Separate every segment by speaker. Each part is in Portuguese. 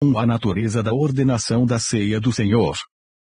Speaker 1: A natureza da ordenação da ceia do Senhor.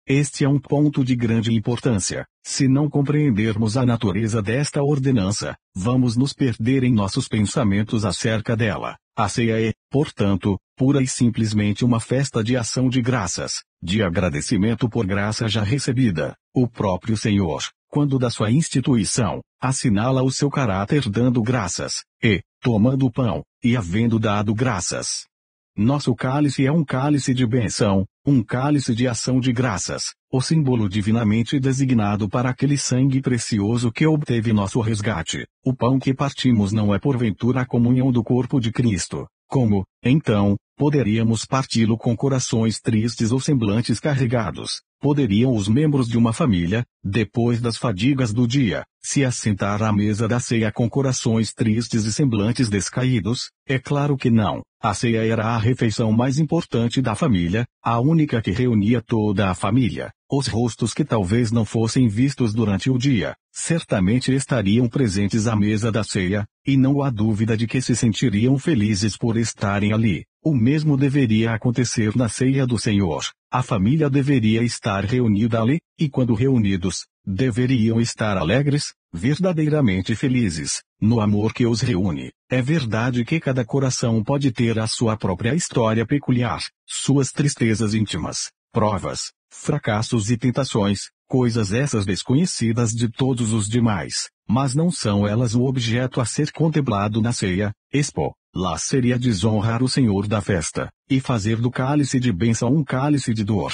Speaker 1: Este é um ponto de grande importância. Se não compreendermos a natureza desta ordenança, vamos nos perder em nossos pensamentos acerca dela. A ceia é, portanto, pura e simplesmente uma festa de ação de graças, de agradecimento por graça já recebida. O próprio Senhor, quando da sua instituição, assinala o seu caráter dando graças, e, tomando o pão, e havendo dado graças. Nosso cálice é um cálice de bênção, um cálice de ação de graças, o símbolo divinamente designado para aquele sangue precioso que obteve nosso resgate. O pão que partimos não é porventura a comunhão do corpo de Cristo. Como, então, poderíamos parti-lo com corações tristes ou semblantes carregados? Poderiam os membros de uma família, depois das fadigas do dia, se assentar à mesa da ceia com corações tristes e semblantes descaídos? É claro que não. A ceia era a refeição mais importante da família, a única que reunia toda a família. Os rostos que talvez não fossem vistos durante o dia, certamente estariam presentes à mesa da ceia, e não há dúvida de que se sentiriam felizes por estarem ali. O mesmo deveria acontecer na ceia do Senhor. A família deveria estar reunida ali, e quando reunidos, deveriam estar alegres, verdadeiramente felizes, no amor que os reúne. É verdade que cada coração pode ter a sua própria história peculiar, suas tristezas íntimas, provas, fracassos e tentações, coisas essas desconhecidas de todos os demais, mas não são elas o objeto a ser contemplado na ceia. Lá seria desonrar o Senhor da festa, e fazer do cálice de bênção um cálice de dor.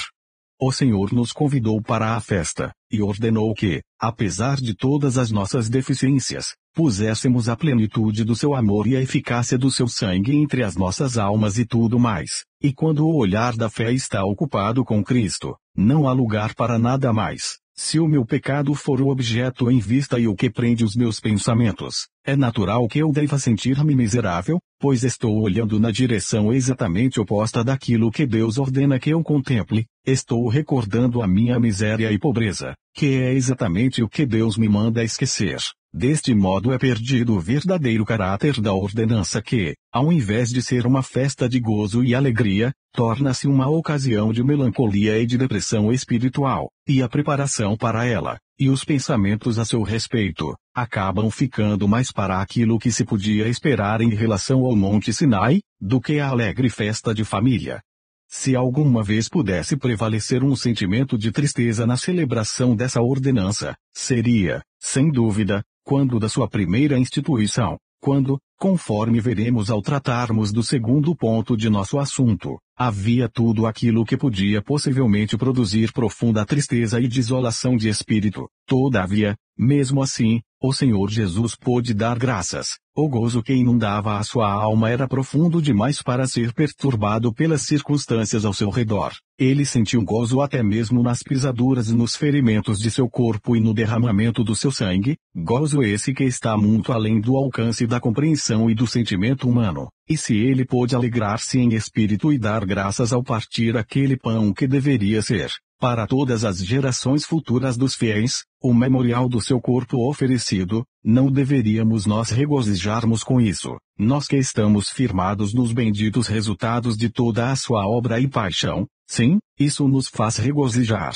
Speaker 1: O Senhor nos convidou para a festa, e ordenou que, apesar de todas as nossas deficiências, puséssemos a plenitude do seu amor e a eficácia do seu sangue entre as nossas almas e tudo mais. E quando o olhar da fé está ocupado com Cristo, não há lugar para nada mais. Se o meu pecado for o objeto em vista e o que prende os meus pensamentos, é natural que eu deva sentir-me miserável, pois estou olhando na direção exatamente oposta daquilo que Deus ordena que eu contemple. Estou recordando a minha miséria e pobreza, que é exatamente o que Deus me manda esquecer. Deste modo é perdido o verdadeiro caráter da ordenança que, ao invés de ser uma festa de gozo e alegria, torna-se uma ocasião de melancolia e de depressão espiritual, e a preparação para ela, e os pensamentos a seu respeito, acabam ficando mais para aquilo que se podia esperar em relação ao Monte Sinai, do que a alegre festa de família. Se alguma vez pudesse prevalecer um sentimento de tristeza na celebração dessa ordenança, seria, sem dúvida, quando da sua primeira instituição, quando, conforme veremos ao tratarmos do segundo ponto de nosso assunto, havia tudo aquilo que podia possivelmente produzir profunda tristeza e desolação de espírito. Todavia, mesmo assim, o Senhor Jesus pôde dar graças. O gozo que inundava a sua alma era profundo demais para ser perturbado pelas circunstâncias ao seu redor. Ele sentiu gozo até mesmo nas pisaduras e nos ferimentos de seu corpo e no derramamento do seu sangue, gozo esse que está muito além do alcance da compreensão e do sentimento humano. E se ele pôde alegrar-se em espírito e dar graças ao partir aquele pão que deveria ser, para todas as gerações futuras dos fiéis, o memorial do seu corpo oferecido, não deveríamos nós regozijarmos com isso, nós que estamos firmados nos benditos resultados de toda a sua obra e paixão? Sim, isso nos faz regozijar.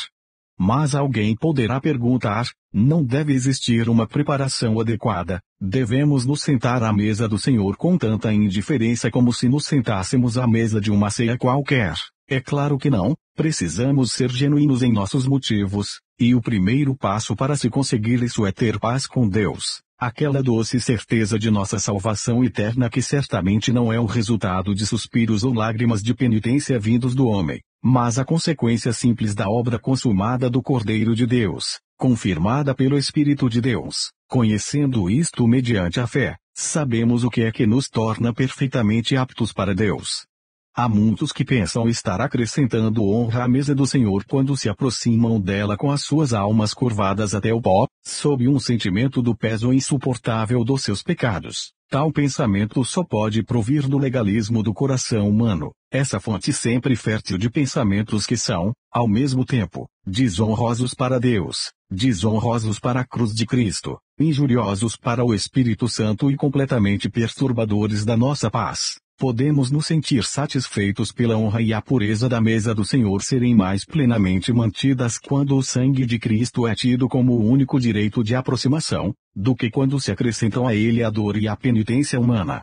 Speaker 1: Mas alguém poderá perguntar, não deve existir uma preparação adequada? Devemos nos sentar à mesa do Senhor com tanta indiferença como se nos sentássemos à mesa de uma ceia qualquer? É claro que não. Precisamos ser genuínos em nossos motivos, e o primeiro passo para se conseguir isso é ter paz com Deus, aquela doce certeza de nossa salvação eterna que certamente não é o resultado de suspiros ou lágrimas de penitência vindos do homem, mas a consequência simples da obra consumada do Cordeiro de Deus, confirmada pelo Espírito de Deus. Conhecendo isto mediante a fé, sabemos o que é que nos torna perfeitamente aptos para Deus. Há muitos que pensam estar acrescentando honra à mesa do Senhor quando se aproximam dela com as suas almas curvadas até o pó, sob um sentimento do peso insuportável dos seus pecados. Tal pensamento só pode provir do legalismo do coração humano, essa fonte sempre fértil de pensamentos que são, ao mesmo tempo, desonrosos para Deus, desonrosos para a cruz de Cristo, injuriosos para o Espírito Santo e completamente perturbadores da nossa paz. podemos nos sentir satisfeitos pela honra e a pureza da mesa do Senhor serem mais plenamente mantidas quando o sangue de Cristo é tido como o único direito de aproximação, do que quando se acrescentam a ele a dor e a penitência humana.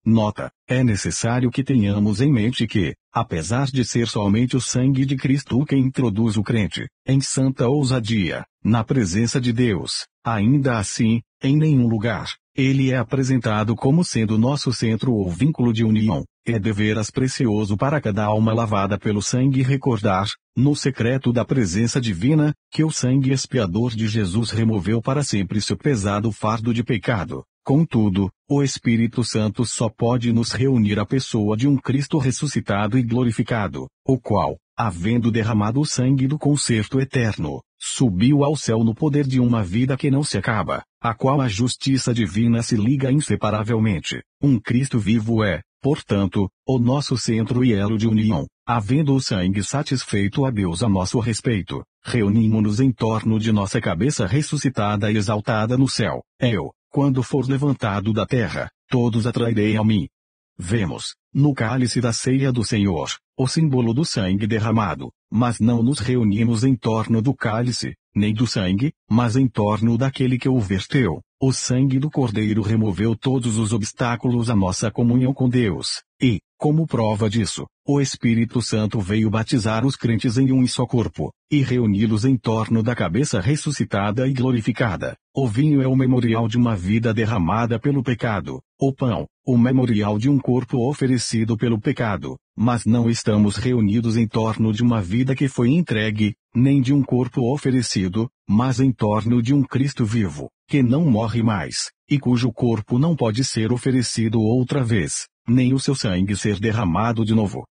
Speaker 1: Nota: é necessário que tenhamos em mente que, apesar de ser somente o sangue de Cristo que introduz o crente, em santa ousadia, na presença de Deus, ainda assim, em nenhum lugar, ele é apresentado como sendo nosso centro ou vínculo de união. É deveras precioso para cada alma lavada pelo sangue recordar, no secreto da presença divina, que o sangue expiador de Jesus removeu para sempre seu pesado fardo de pecado. Contudo, o Espírito Santo só pode nos reunir à pessoa de um Cristo ressuscitado e glorificado, o qual, havendo derramado o sangue do concerto eterno, subiu ao céu no poder de uma vida que não se acaba, a qual a justiça divina se liga inseparavelmente. Um Cristo vivo é, portanto, o nosso centro e elo de união. Havendo o sangue satisfeito a Deus a nosso respeito, reunimos-nos em torno de nossa cabeça ressuscitada e exaltada no céu. Eu, quando for levantado da terra, todos atrairei a mim. Vemos, no cálice da ceia do Senhor, o símbolo do sangue derramado, mas não nos reunimos em torno do cálice, nem do sangue, mas em torno daquele que o verteu. O sangue do Cordeiro removeu todos os obstáculos à nossa comunhão com Deus, e, como prova disso, o Espírito Santo veio batizar os crentes em um só corpo, e reuni-los em torno da cabeça ressuscitada e glorificada. O vinho é o memorial de uma vida derramada pelo pecado, o pão, o memorial de um corpo oferecido pelo pecado, mas não estamos reunidos em torno de uma vida que foi entregue, nem de um corpo oferecido, mas em torno de um Cristo vivo, que não morre mais, e cujo corpo não pode ser oferecido outra vez, nem o seu sangue ser derramado de novo.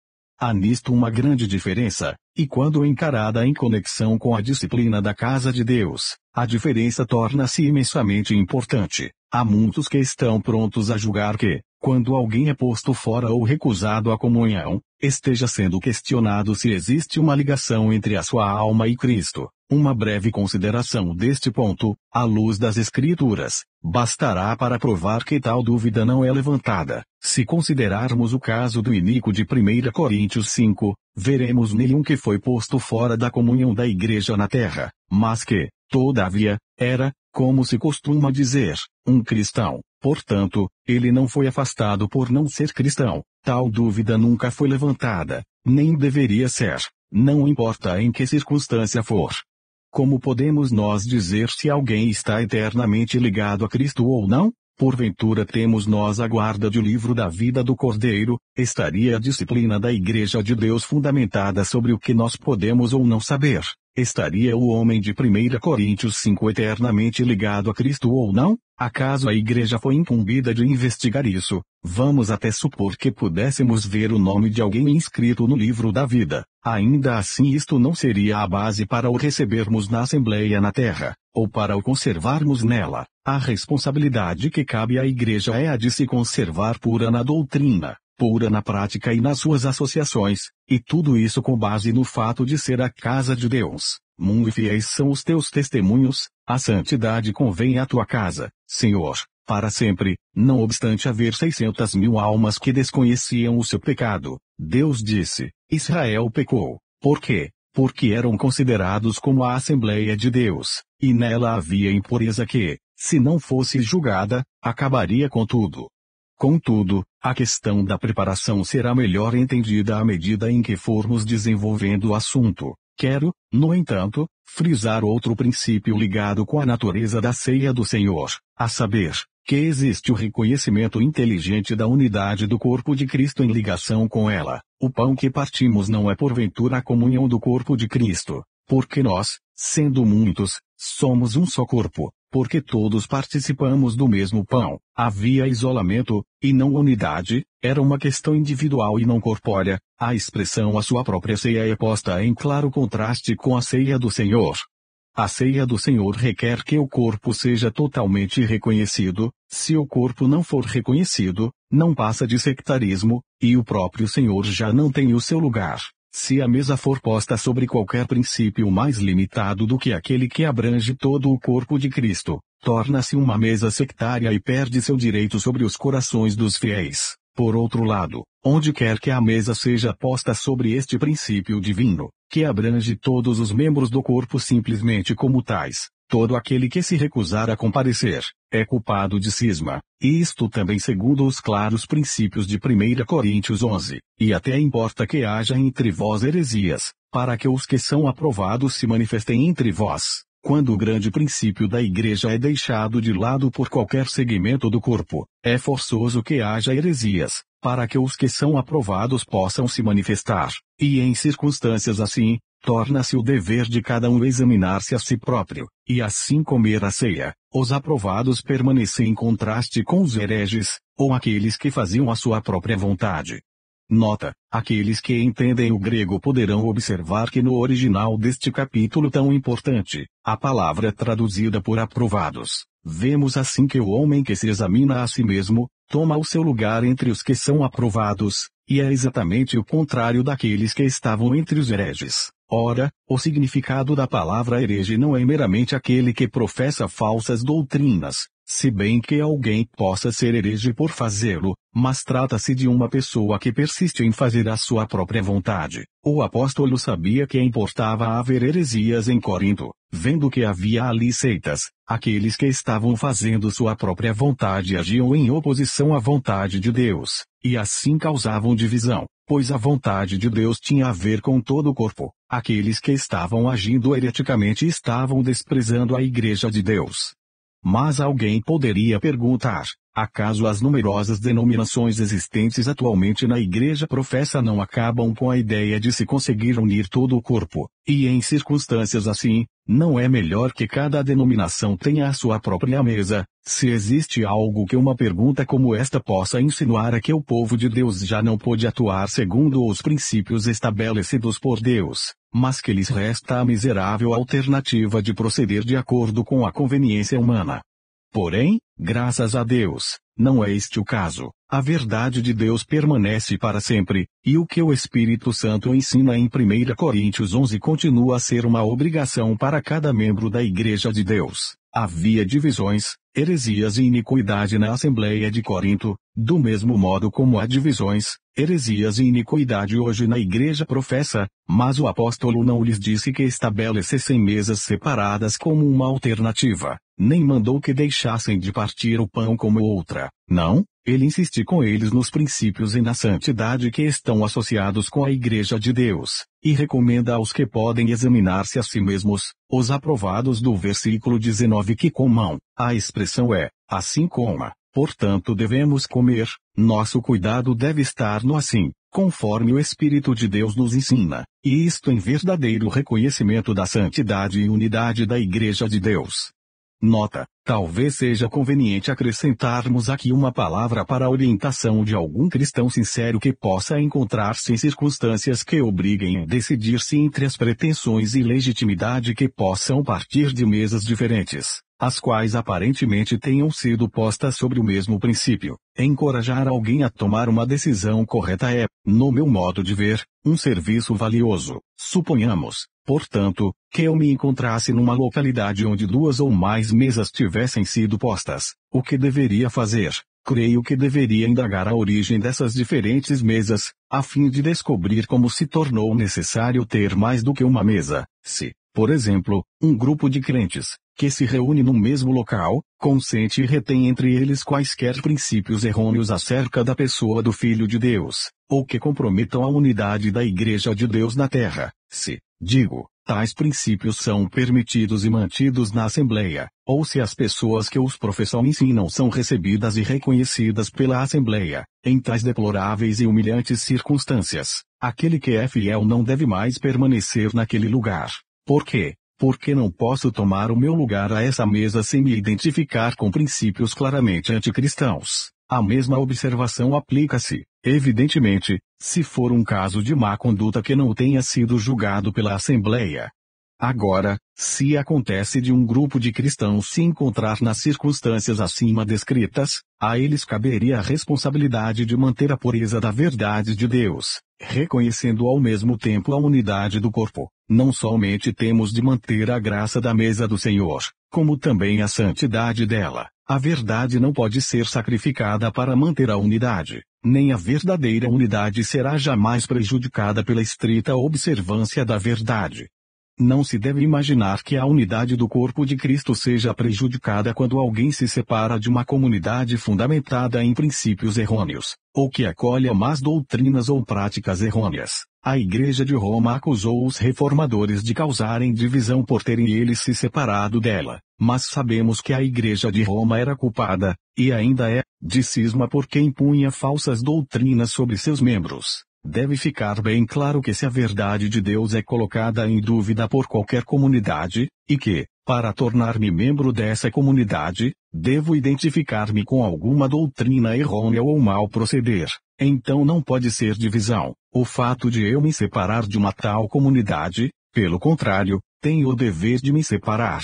Speaker 1: Há nisto uma grande diferença, e quando encarada em conexão com a disciplina da casa de Deus, a diferença torna-se imensamente importante. Há muitos que estão prontos a julgar que, quando alguém é posto fora ou recusado a comunhão, esteja sendo questionado se existe uma ligação entre a sua alma e Cristo. Uma breve consideração deste ponto, à luz das Escrituras, bastará para provar que tal dúvida não é levantada. Se considerarmos o caso do iníquo de 1 Coríntios 5, veremos nele um que foi posto fora da comunhão da igreja na terra, mas que, todavia, era, como se costuma dizer, um cristão. Portanto, ele não foi afastado por não ser cristão. Tal dúvida nunca foi levantada, nem deveria ser, não importa em que circunstância for. Como podemos nós dizer se alguém está eternamente ligado a Cristo ou não? Porventura temos nós a guarda do livro da vida do Cordeiro, estaria a disciplina da Igreja de Deus fundamentada sobre o que nós podemos ou não saber? Estaria o homem de 1 Coríntios 5 eternamente ligado a Cristo ou não? Acaso a Igreja foi incumbida de investigar isso? Vamos até supor que pudéssemos ver o nome de alguém inscrito no livro da vida. Ainda assim isto não seria a base para o recebermos na Assembleia na Terra, ou para o conservarmos nela. A responsabilidade que cabe à Igreja é a de se conservar pura na doutrina, pura na prática e nas suas associações, e tudo isso com base no fato de ser a casa de Deus. Muito fiéis são os teus testemunhos, a santidade convém à tua casa, Senhor, para sempre. Não obstante haver 600.000 almas que desconheciam o seu pecado, Deus disse, Israel pecou. Por quê? Porque eram considerados como a Assembleia de Deus, e nela havia impureza que, se não fosse julgada, acabaria com tudo. Contudo, a questão da preparação será melhor entendida à medida em que formos desenvolvendo o assunto. Quero, no entanto, frisar outro princípio ligado com a natureza da ceia do Senhor, a saber, que existe o reconhecimento inteligente da unidade do corpo de Cristo em ligação com ela. O pão que partimos não é porventura a comunhão do corpo de Cristo, porque nós, sendo muitos, somos um só corpo, porque todos participamos do mesmo pão. Havia isolamento, e não unidade, era uma questão individual e não corpórea. A expressão a sua própria ceia é posta em claro contraste com a ceia do Senhor. A ceia do Senhor requer que o corpo seja totalmente reconhecido. Se o corpo não for reconhecido, não passa de sectarismo, e o próprio Senhor já não tem o seu lugar. Se a mesa for posta sobre qualquer princípio mais limitado do que aquele que abrange todo o corpo de Cristo, torna-se uma mesa sectária e perde seu direito sobre os corações dos fiéis. Por outro lado, onde quer que a mesa seja posta sobre este princípio divino, que abrange todos os membros do corpo simplesmente como tais, todo aquele que se recusar a comparecer, é culpado de cisma, e isto também segundo os claros princípios de 1 Coríntios 11, e até importa que haja entre vós heresias, para que os que são aprovados se manifestem entre vós. Quando o grande princípio da igreja é deixado de lado por qualquer segmento do corpo, é forçoso que haja heresias, para que os que são aprovados possam se manifestar, e em circunstâncias assim, torna-se o dever de cada um examinar-se a si próprio, e assim comer a ceia. Os aprovados permanecem em contraste com os hereges, ou aqueles que faziam a sua própria vontade. Nota: aqueles que entendem o grego poderão observar que no original deste capítulo tão importante, a palavra traduzida por aprovados, vemos assim que o homem que se examina a si mesmo, toma o seu lugar entre os que são aprovados, e é exatamente o contrário daqueles que estavam entre os hereges. Ora, o significado da palavra herege não é meramente aquele que professa falsas doutrinas, se bem que alguém possa ser herege por fazê-lo, mas trata-se de uma pessoa que persiste em fazer a sua própria vontade. O apóstolo sabia que importava haver heresias em Corinto, vendo que havia ali seitas, aqueles que estavam fazendo sua própria vontade agiam em oposição à vontade de Deus, e assim causavam divisão, pois a vontade de Deus tinha a ver com todo o corpo. Aqueles que estavam agindo hereticamente estavam desprezando a igreja de Deus. Mas alguém poderia perguntar: acaso as numerosas denominações existentes atualmente na igreja professa não acabam com a ideia de se conseguir unir todo o corpo, e em circunstâncias assim, não é melhor que cada denominação tenha a sua própria mesa? Se existe algo que uma pergunta como esta possa insinuar é que o povo de Deus já não pode atuar segundo os princípios estabelecidos por Deus, mas que lhes resta a miserável alternativa de proceder de acordo com a conveniência humana. Porém, graças a Deus, não é este o caso. A verdade de Deus permanece para sempre, e o que o Espírito Santo ensina em 1 Coríntios 11 continua a ser uma obrigação para cada membro da Igreja de Deus. Havia divisões, heresias e iniquidade na Assembleia de Corinto, do mesmo modo como há divisões, heresias e iniquidade hoje na Igreja professa, mas o apóstolo não lhes disse que estabelecessem mesas separadas como uma alternativa, nem mandou que deixassem de partir o pão como outra. Não, ele insiste com eles nos princípios e na santidade que estão associados com a Igreja de Deus, e recomenda aos que podem examinar-se a si mesmos, os aprovados do versículo 19 que comam. A expressão é, assim coma. Portanto devemos comer, nosso cuidado deve estar no assim, conforme o Espírito de Deus nos ensina, e isto em verdadeiro reconhecimento da santidade e unidade da Igreja de Deus. Nota: talvez seja conveniente acrescentarmos aqui uma palavra para a orientação de algum cristão sincero que possa encontrar-se em circunstâncias que obriguem a decidir-se entre as pretensões e legitimidade que possam partir de mesas diferentes, as quais aparentemente tenham sido postas sobre o mesmo princípio. Encorajar alguém a tomar uma decisão correta é, no meu modo de ver, um serviço valioso. Suponhamos, portanto, que eu me encontrasse numa localidade onde 2 ou mais mesas tivessem sido postas. O que deveria fazer? Creio que deveria indagar a origem dessas diferentes mesas, a fim de descobrir como se tornou necessário ter mais do que uma mesa. Se, por exemplo, um grupo de crentes, que se reúne no mesmo local, consente e retém entre eles quaisquer princípios errôneos acerca da pessoa do Filho de Deus, ou que comprometam a unidade da Igreja de Deus na terra. Se, digo, tais princípios são permitidos e mantidos na Assembleia, ou se as pessoas que os professam e ensinam são recebidas e reconhecidas pela Assembleia, em tais deploráveis e humilhantes circunstâncias, aquele que é fiel não deve mais permanecer naquele lugar. Por quê? Porque não posso tomar o meu lugar a essa mesa sem me identificar com princípios claramente anticristãos. A mesma observação aplica-se, evidentemente, se for um caso de má conduta que não tenha sido julgado pela Assembleia. Agora, se acontece de um grupo de cristãos se encontrar nas circunstâncias acima descritas, a eles caberia a responsabilidade de manter a pureza da verdade de Deus, reconhecendo ao mesmo tempo a unidade do corpo. Não somente temos de manter a graça da mesa do Senhor, como também a santidade dela. A verdade não pode ser sacrificada para manter a unidade, nem a verdadeira unidade será jamais prejudicada pela estrita observância da verdade. Não se deve imaginar que a unidade do corpo de Cristo seja prejudicada quando alguém se separa de uma comunidade fundamentada em princípios errôneos, ou que acolhe más doutrinas ou práticas errôneas. A Igreja de Roma acusou os reformadores de causarem divisão por terem eles se separado dela, mas sabemos que a Igreja de Roma era culpada, e ainda é, de cisma porque impunha falsas doutrinas sobre seus membros. Deve ficar bem claro que se a verdade de Deus é colocada em dúvida por qualquer comunidade, e que, para tornar-me membro dessa comunidade, devo identificar-me com alguma doutrina errônea ou mal proceder, então não pode ser divisão. O fato de eu me separar de uma tal comunidade, pelo contrário, tenho o dever de me separar.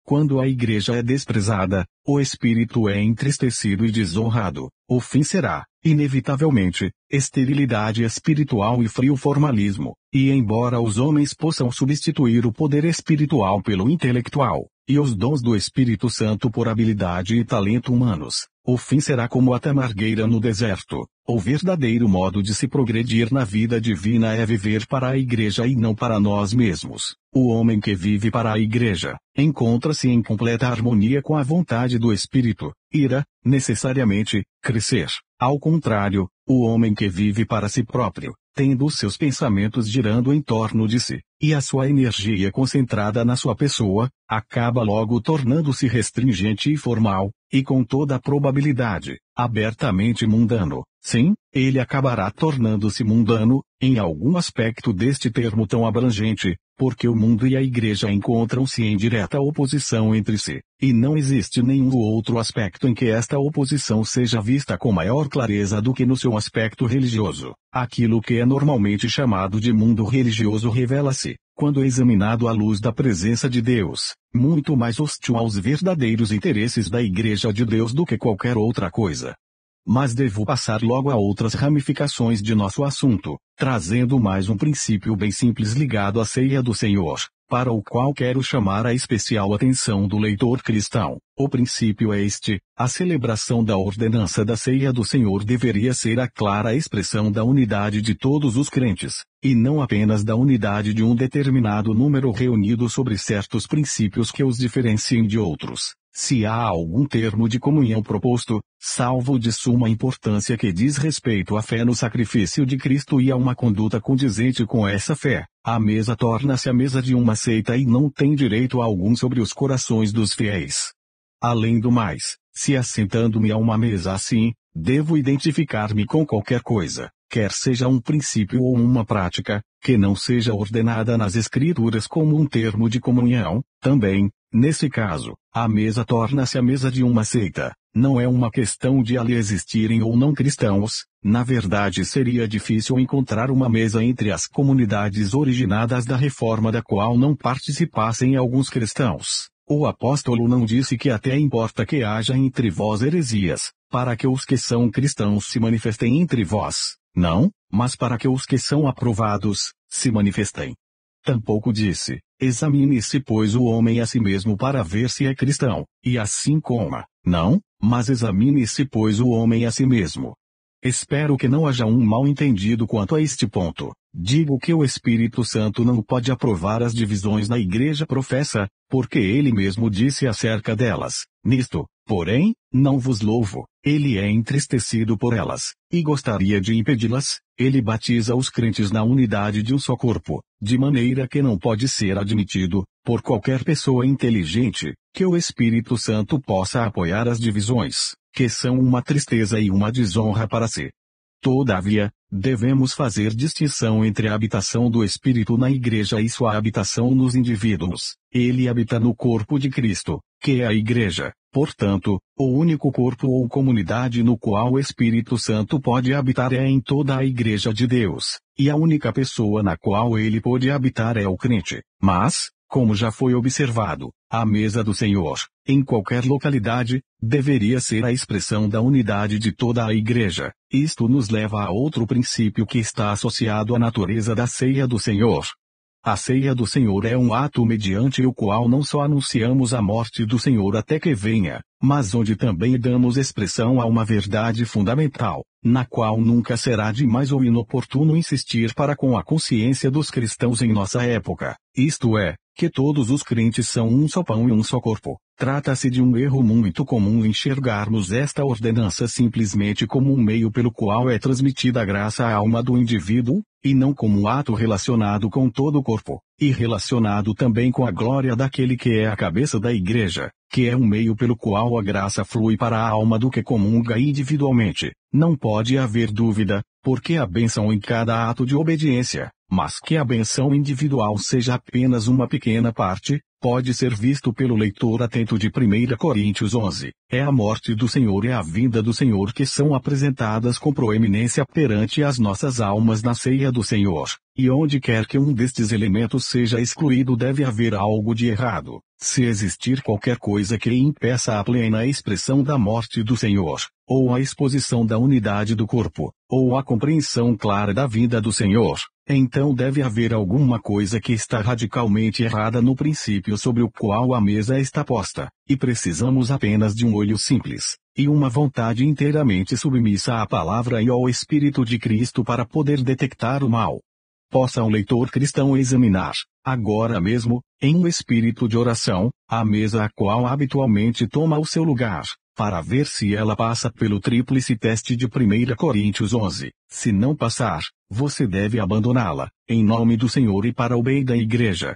Speaker 1: Quando a igreja é desprezada, o espírito é entristecido e desonrado. O fim será, inevitavelmente, esterilidade espiritual e frio formalismo. E embora os homens possam substituir o poder espiritual pelo intelectual, e os dons do Espírito Santo por habilidade e talento humanos, o fim será como a tamargueira no deserto. O verdadeiro modo de se progredir na vida divina é viver para a igreja e não para nós mesmos. O homem que vive para a igreja, encontra-se em completa harmonia com a vontade do Espírito, irá, necessariamente, crescer. Ao contrário, o homem que vive para si próprio, tendo os seus pensamentos girando em torno de si, e a sua energia concentrada na sua pessoa, acaba logo tornando-se restringente e formal, e com toda a probabilidade, abertamente mundano. Sim, ele acabará tornando-se mundano, em algum aspecto deste termo tão abrangente, porque o mundo e a igreja encontram-se em direta oposição entre si, e não existe nenhum outro aspecto em que esta oposição seja vista com maior clareza do que no seu aspecto religioso. Aquilo que é normalmente chamado de mundo religioso revela-se, quando examinado à luz da presença de Deus, muito mais hostil aos verdadeiros interesses da Igreja de Deus do que qualquer outra coisa. Mas devo passar logo a outras ramificações de nosso assunto, trazendo mais um princípio bem simples ligado à ceia do Senhor, para o qual quero chamar a especial atenção do leitor cristão. O princípio é este: a celebração da ordenança da ceia do Senhor deveria ser a clara expressão da unidade de todos os crentes, e não apenas da unidade de um determinado número reunido sobre certos princípios que os diferenciem de outros. Se há algum termo de comunhão proposto, salvo de suma importância que diz respeito à fé no sacrifício de Cristo e a uma conduta condizente com essa fé, a mesa torna-se a mesa de uma seita e não tem direito algum sobre os corações dos fiéis. Além do mais, se assentando-me a uma mesa assim, devo identificar-me com qualquer coisa, quer seja um princípio ou uma prática, que não seja ordenada nas Escrituras como um termo de comunhão. Também, nesse caso, a mesa torna-se a mesa de uma seita. Não é uma questão de ali existirem ou não cristãos. Na verdade, seria difícil encontrar uma mesa entre as comunidades originadas da reforma da qual não participassem alguns cristãos. O apóstolo não disse que até importa que haja entre vós heresias, para que os que são cristãos se manifestem entre vós. Não, mas para que os que são aprovados, se manifestem. Tampouco disse: examine-se pois o homem a si mesmo para ver se é cristão, e assim coma. Não, mas examine-se pois o homem a si mesmo. Espero que não haja um mal-entendido quanto a este ponto. Digo que o Espírito Santo não pode aprovar as divisões na igreja professa, porque ele mesmo disse acerca delas: nisto, porém, não vos louvo. Ele é entristecido por elas, e gostaria de impedi-las. Ele batiza os crentes na unidade de um só corpo, de maneira que não pode ser admitido, por qualquer pessoa inteligente, que o Espírito Santo possa apoiar as divisões, que são uma tristeza e uma desonra para si. Todavia, devemos fazer distinção entre a habitação do Espírito na igreja e sua habitação nos indivíduos. Ele habita no corpo de Cristo, que é a igreja. Portanto, o único corpo ou comunidade no qual o Espírito Santo pode habitar é em toda a igreja de Deus, e a única pessoa na qual ele pode habitar é o crente. Mas, como já foi observado, a mesa do Senhor, em qualquer localidade, deveria ser a expressão da unidade de toda a igreja. Isto nos leva a outro princípio que está associado à natureza da ceia do Senhor. A ceia do Senhor é um ato mediante o qual não só anunciamos a morte do Senhor até que venha, mas onde também damos expressão a uma verdade fundamental, na qual nunca será demais ou inoportuno insistir para com a consciência dos cristãos em nossa época, isto é, que todos os crentes são um só pão e um só corpo. Trata-se de um erro muito comum enxergarmos esta ordenança simplesmente como um meio pelo qual é transmitida a graça à alma do indivíduo, e não como um ato relacionado com todo o corpo, e relacionado também com a glória daquele que é a cabeça da igreja, que é um meio pelo qual a graça flui para a alma do que comunga individualmente. Não pode haver dúvida, porque a bênção em cada ato de obediência, mas que a bênção individual seja apenas uma pequena parte, pode ser visto pelo leitor atento de 1 Coríntios 11. É a morte do Senhor e a vinda do Senhor que são apresentadas com proeminência perante as nossas almas na ceia do Senhor, e onde quer que um destes elementos seja excluído deve haver algo de errado. Se existir qualquer coisa que impeça a plena expressão da morte do Senhor, ou a exposição da unidade do corpo, ou a compreensão clara da vida do Senhor, então deve haver alguma coisa que está radicalmente errada no princípio sobre o qual a mesa está posta, e precisamos apenas de um olho simples, e uma vontade inteiramente submissa à palavra e ao Espírito de Cristo para poder detectar o mal. Possa um leitor cristão examinar, agora mesmo, em um espírito de oração, a mesa a qual habitualmente toma o seu lugar, para ver se ela passa pelo tríplice teste de 1 Coríntios 11. Se não passar, você deve abandoná-la, em nome do Senhor e para o bem da igreja.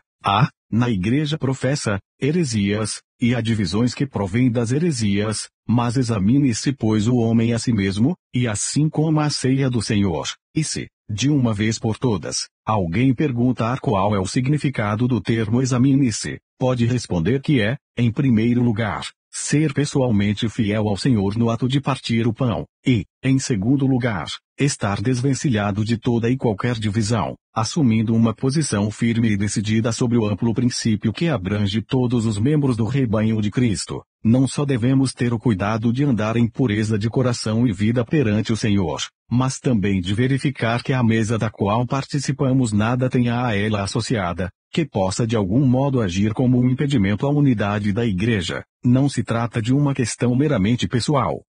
Speaker 1: Na igreja professa heresias, e há divisões que provêm das heresias, mas examine-se pois o homem a si mesmo, e assim coma a ceia do Senhor. E se, de uma vez por todas, alguém perguntar qual é o significado do termo examine-se, pode responder que é, em primeiro lugar, ser pessoalmente fiel ao Senhor no ato de partir o pão, e, em segundo lugar, estar desvencilhado de toda e qualquer divisão, assumindo uma posição firme e decidida sobre o amplo princípio que abrange todos os membros do rebanho de Cristo. Não só devemos ter o cuidado de andar em pureza de coração e vida perante o Senhor, mas também de verificar que a mesa da qual participamos nada tenha a ela associada, que possa de algum modo agir como um impedimento à unidade da igreja. Não se trata de uma questão meramente pessoal.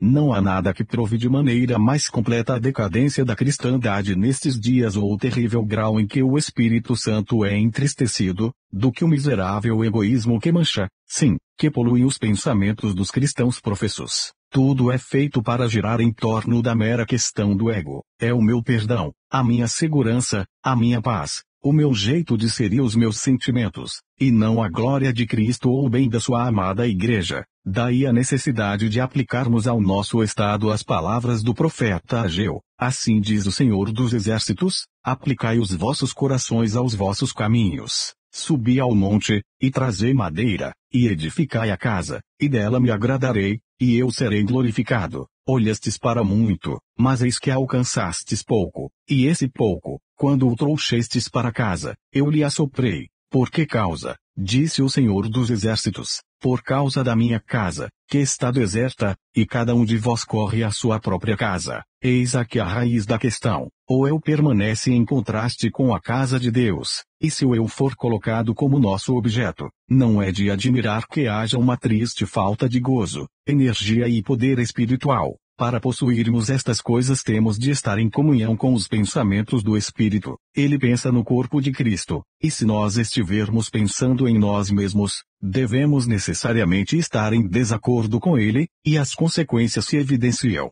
Speaker 1: Não há nada que prove de maneira mais completa a decadência da cristandade nestes dias ou o terrível grau em que o Espírito Santo é entristecido, do que o miserável egoísmo que mancha, sim, que polui os pensamentos dos cristãos professos. Tudo é feito para girar em torno da mera questão do ego. É o meu perdão, a minha segurança, a minha paz, o meu jeito de ser e os meus sentimentos, e não a glória de Cristo ou o bem da sua amada igreja. Daí a necessidade de aplicarmos ao nosso estado as palavras do profeta Ageu. Assim diz o Senhor dos Exércitos: aplicai os vossos corações aos vossos caminhos, subi ao monte, e trazei madeira, e edificai a casa, e dela me agradarei, e eu serei glorificado. Olhastes para muito, mas eis que alcançastes pouco, e esse pouco, quando o trouxestes para casa, eu lhe assoprei. Por que causa? Disse o Senhor dos Exércitos, por causa da minha casa, que está deserta, e cada um de vós corre à sua própria casa. Eis aqui a raiz da questão. O eu permanece em contraste com a casa de Deus, e se o eu for colocado como nosso objeto, não é de admirar que haja uma triste falta de gozo, energia e poder espiritual. Para possuirmos estas coisas temos de estar em comunhão com os pensamentos do Espírito. Ele pensa no corpo de Cristo, e se nós estivermos pensando em nós mesmos, devemos necessariamente estar em desacordo com ele, e as consequências se evidenciam.